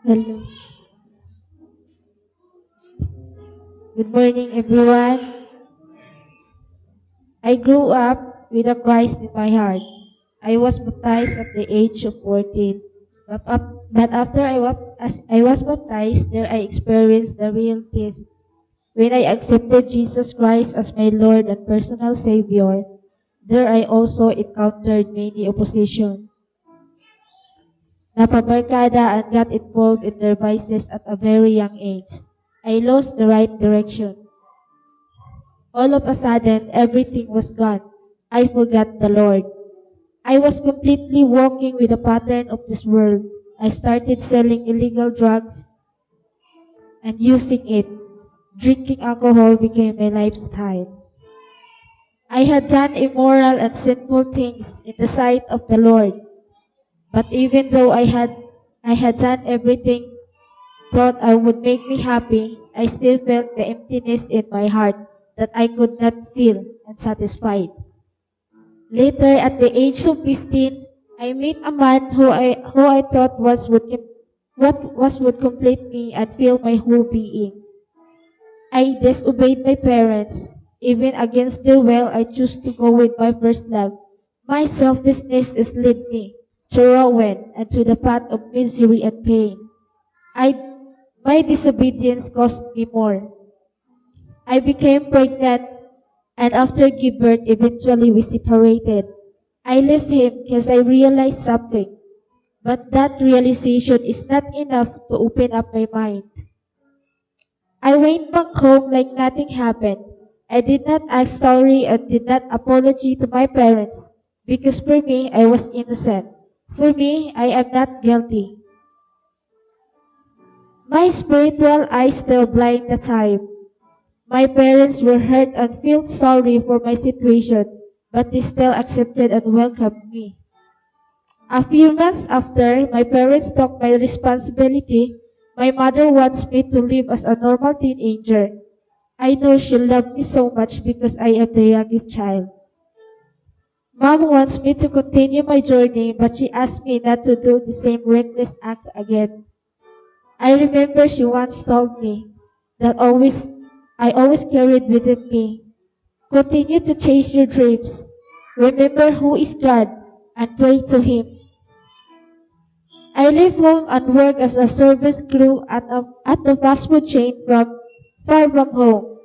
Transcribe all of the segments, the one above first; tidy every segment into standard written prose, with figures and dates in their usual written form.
Hello. Good morning, everyone. I grew up with a Christ in my heart. I was baptized at the age of 14. But after as I was baptized, there I experienced the real peace. When I accepted Jesus Christ as my Lord and personal Savior, there I also encountered many opposition. Napabarkada and got involved in their vices at a very young age. I lost the right direction. All of a sudden, everything was gone. I forgot the Lord. I was completely walking with the pattern of this world. I started selling illegal drugs and using it. Drinking alcohol became my lifestyle. I had done immoral and sinful things in the sight of the Lord. But even though I had done everything thought I would make me happy, I still felt the emptiness in my heart that I could not feel and satisfied. Later, at the age of 15, I met a man who I thought would complete me and fill my whole being. I disobeyed my parents. Even against their will, I chose to go with my first love. My selfishness is led me to ruin and to the path of misery and pain. I, my disobedience cost me more. I became pregnant, and after give birth, eventually we separated. I left him because I realized something, but that realization is not enough to open up my mind. I went back home like nothing happened. I did not ask sorry and did not apology to my parents because for me, I was innocent. For me, I am not guilty. My spiritual eyes still blind the time. My parents were hurt and felt sorry for my situation, but they still accepted and welcomed me. A few months after my parents took my responsibility, my mother wants me to live as a normal teenager. I know she loved me so much because I am the youngest child. Mom wants me to continue my journey, but she asked me not to do the same reckless act again. I remember she once told me that I always carried within me. Continue to chase your dreams. Remember who is God and pray to Him. I left home and worked as a service crew at a fast food chain far from home.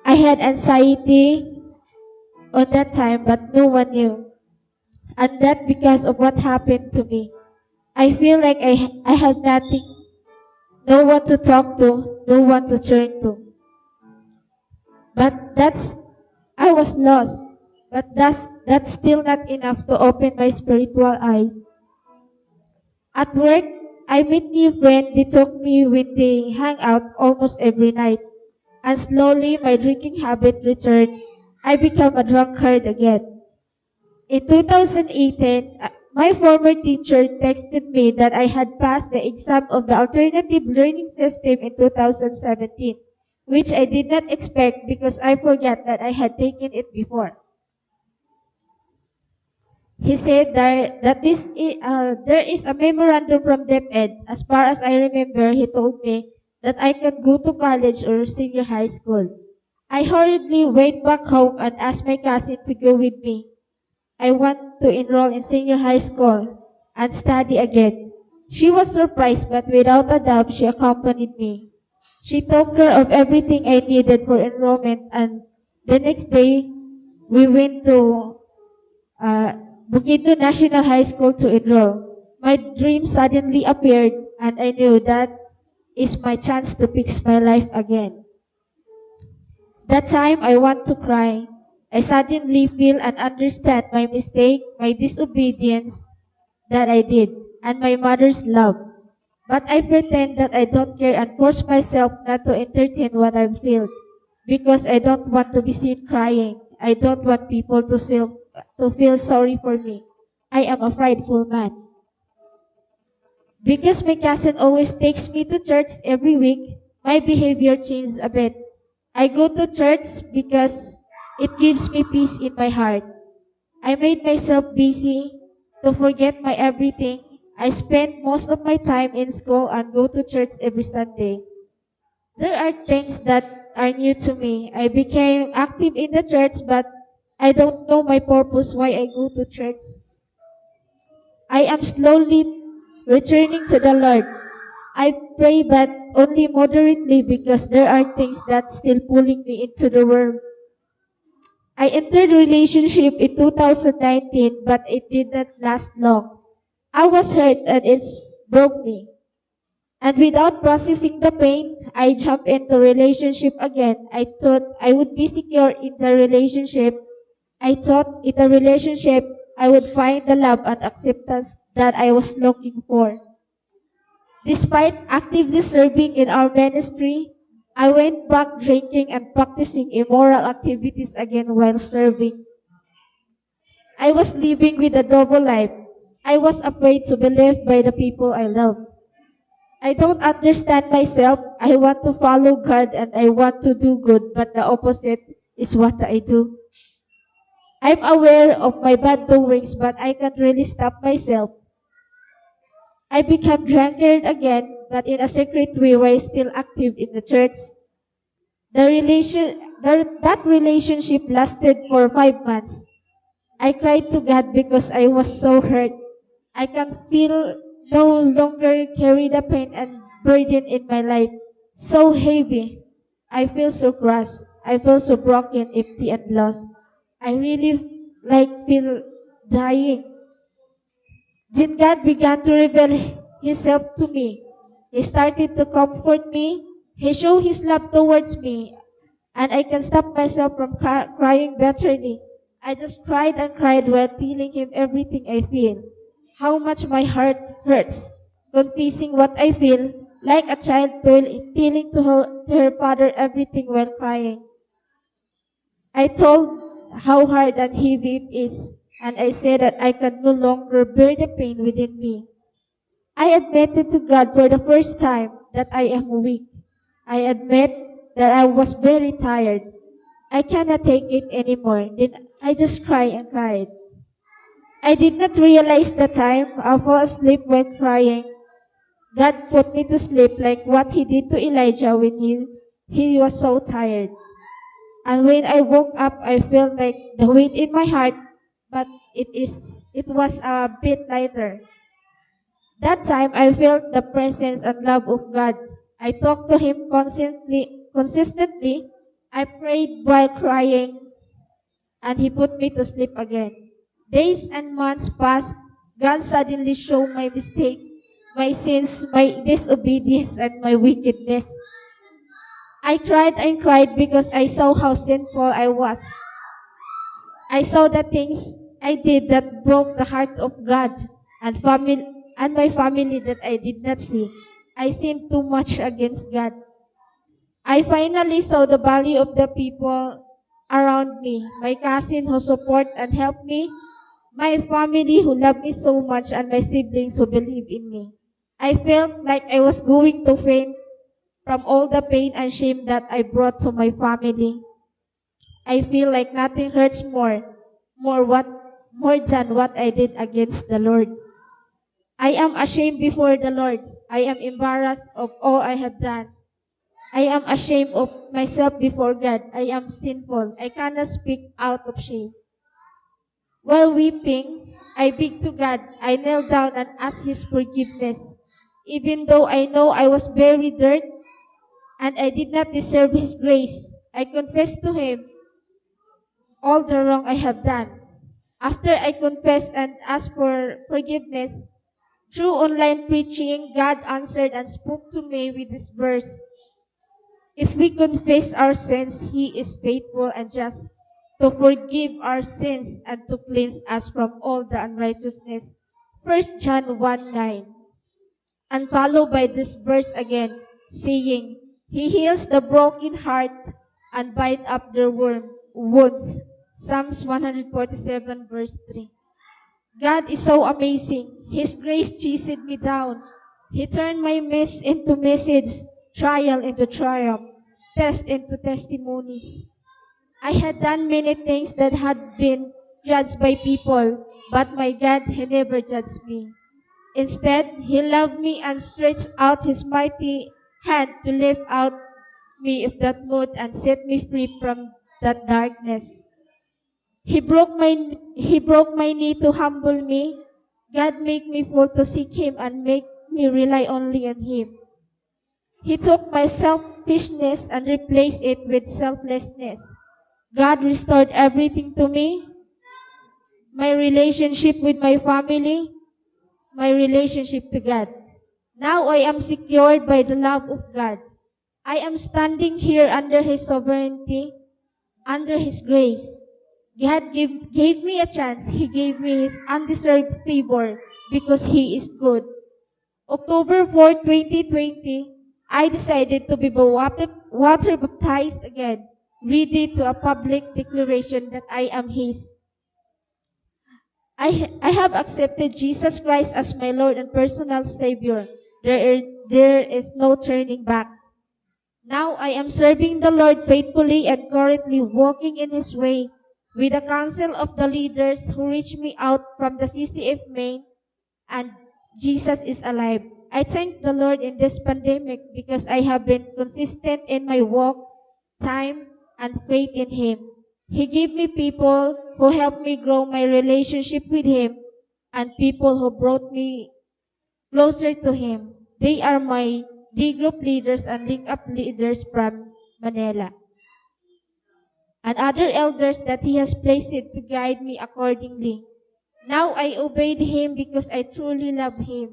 I had anxiety on that time, but no one knew. And that because of what happened to me. I feel like I have nothing, no one to talk to, no one to turn to. But I was lost. But that's still not enough to open my spiritual eyes. At work, I met new friends. They took me when they hang out almost every night. And slowly my drinking habit returned. I became a drunkard again. In 2018, my former teacher texted me that I had passed the exam of the alternative learning system in 2017, which I did not expect because I forgot that I had taken it before. He said there is a memorandum from DepEd. As far as I remember, he told me that I can go to college or senior high school. I hurriedly went back home and asked my cousin to go with me. I want to enroll in senior high school and study again. She was surprised, but without a doubt, she accompanied me. She took care of everything I needed for enrollment, and the next day, we went to uh, Bukidnon National High School to enroll. My dream suddenly appeared, and I knew that is my chance to fix my life again. That time I want to cry. I suddenly feel and understand my mistake, my disobedience that I did, and my mother's love. But I pretend that I don't care and force myself not to entertain what I feel because I don't want to be seen crying. I don't want people to feel sorry for me. I am a prideful man. Because my cousin always takes me to church every week, my behavior changed a bit. I go to church because it gives me peace in my heart. I made myself busy to forget my everything. I spent most of my time in school and go to church every Sunday. There are things that are new to me. I became active in the church, but I don't know my purpose why I go to church. I am slowly returning to the Lord. I pray, but only moderately because there are things that still pulling me into the world. I entered a relationship in 2019, but it did not last long. I was hurt and it broke me. And without processing the pain, I jumped into relationship again. I thought I would be secure in the relationship. I thought in the relationship I would find the love and acceptance that I was looking for. Despite actively serving in our ministry, I went back drinking and practicing immoral activities again while serving. I was living with a double life. I was afraid to be left by the people I love. I don't understand myself. I want to follow God and I want to do good, but the opposite is what I do. I'm aware of my bad doings, but I can't really stop myself. I became drunkard again, but in a secret way while still active in the church. That relationship lasted for 5 months. I cried to God because I was so hurt. I can feel no longer carry the pain and burden in my life. So heavy. I feel so crushed. I feel so broken, empty, and lost. I really feel dying. Then God began to reveal Himself to me. He started to comfort me. He showed His love towards me. And I can stop myself from crying bitterly. I just cried and cried while telling Him everything I feel. How much my heart hurts. Confessing what I feel, like a child telling to her father everything while crying. I told how hard and heavy it is, and I said that I could no longer bear the pain within me. I admitted to God for the first time that I am weak. I admit that I was very tired. I cannot take it anymore. Then I just cried and cried. I did not realize the time I fell asleep when crying. God put me to sleep like what He did to Elijah when he was so tired. And when I woke up, I felt like the weight in my heart, but it was a bit lighter. That time, I felt the presence and love of God. I talked to Him consistently. I prayed while crying, and He put me to sleep again. Days and months passed. God suddenly showed my mistake, my sins, my disobedience, and my wickedness. I cried and cried because I saw how sinful I was. I saw the things I did that broke the heart of God and family and my family that I did not see. I sinned too much against God. I finally saw the value of the people around me, my cousin who support and help me, my family who love me so much, and my siblings who believe in me. I felt like I was going to faint from all the pain and shame that I brought to my family. I feel like nothing hurts more what more than what I did against the Lord. I am ashamed before the Lord. I am embarrassed of all I have done. I am ashamed of myself before God. I am sinful. I cannot speak out of shame. While weeping, I begged to God. I knelt down and asked His forgiveness. Even though I know I was very dirt and I did not deserve His grace, I confessed to Him all the wrong I have done. After I confessed and asked for forgiveness, through online preaching, God answered and spoke to me with this verse. If we confess our sins, He is faithful and just to forgive our sins and to cleanse us from all the unrighteousness. 1 John 1:9. And followed by this verse again, saying, He heals the broken heart and bind up their wounds. Psalms 147 verse 3. God is so amazing. His grace chases me down. He turned my mess into message, trial into triumph, test into testimonies. I had done many things that had been judged by people, but my God, He never judged me. Instead, He loved me and stretched out His mighty hand to lift out me of that mood and set me free from that darkness. He broke my knee to humble me. God make me fall to seek Him and make me rely only on Him. He took my selfishness and replaced it with selflessness. God restored everything to me. My relationship with my family, my relationship to God. Now I am secured by the love of God. I am standing here under His sovereignty, under His grace. God gave me a chance. He gave me His undeserved favor because He is good. October 4, 2020, I decided to be water baptized again, ready to a public declaration that I am His. I have accepted Jesus Christ as my Lord and personal Savior. There is no turning back. Now I am serving the Lord faithfully and currently walking in His way with the counsel of the leaders who reached me out from the CCF main, and Jesus is alive. I thank the Lord in this pandemic because I have been consistent in my walk, time, and faith in Him. He gave me people who helped me grow my relationship with Him and people who brought me closer to Him. They are my D group leaders and link up leaders from Manila and other elders that He has placed to guide me accordingly. Now I obeyed Him because I truly love Him.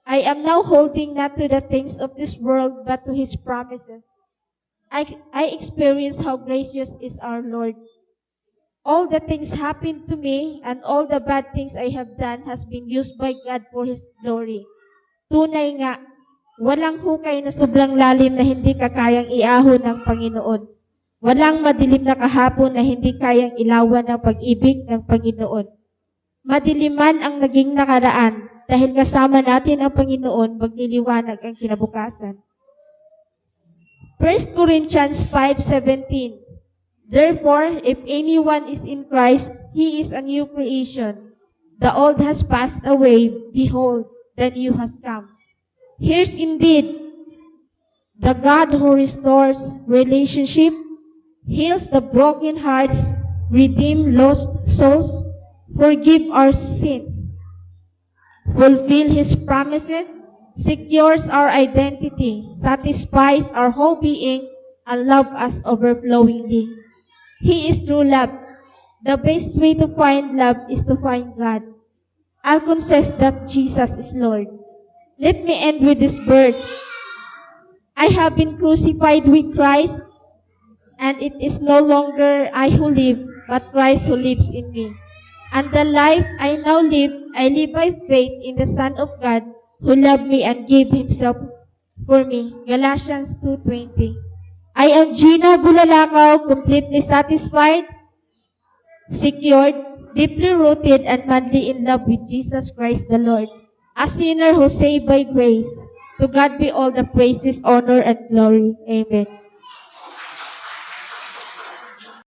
I am now holding not to the things of this world but to His promises. I experience how gracious is our Lord. All the things happened to me and all the bad things I have done has been used by God for His glory. Tunay nga, walang hukay na sobrang lalim na hindi kakayang iahon ng Panginoon. Walang madilim na kahapon na hindi kayang ilawan ng pag-ibig ng Panginoon. Madiliman ang naging nakaraan dahil kasama natin ang Panginoon, magliliwanag ang kinabukasan. 1 Corinthians 5:17. Therefore, if anyone is in Christ, he is a new creation. The old has passed away, behold, the new has come. Here's indeed the God who restores relationship, heals the broken hearts, redeem lost souls, forgive our sins, fulfill His promises, secures our identity, satisfies our whole being, and love us overflowingly. He is true love. The best way to find love is to find God. I'll confess that Jesus is Lord. Let me end with this verse. I have been crucified with Christ, and it is no longer I who live, but Christ who lives in me. And the life I now live, I live by faith in the Son of God, who loved me and gave Himself for me. Galatians 2:20. I am Gina Bulalakaw, completely satisfied, secured, deeply rooted, and madly in love with Jesus Christ the Lord, a sinner who saved by grace. To God be all the praises, honor, and glory. Amen.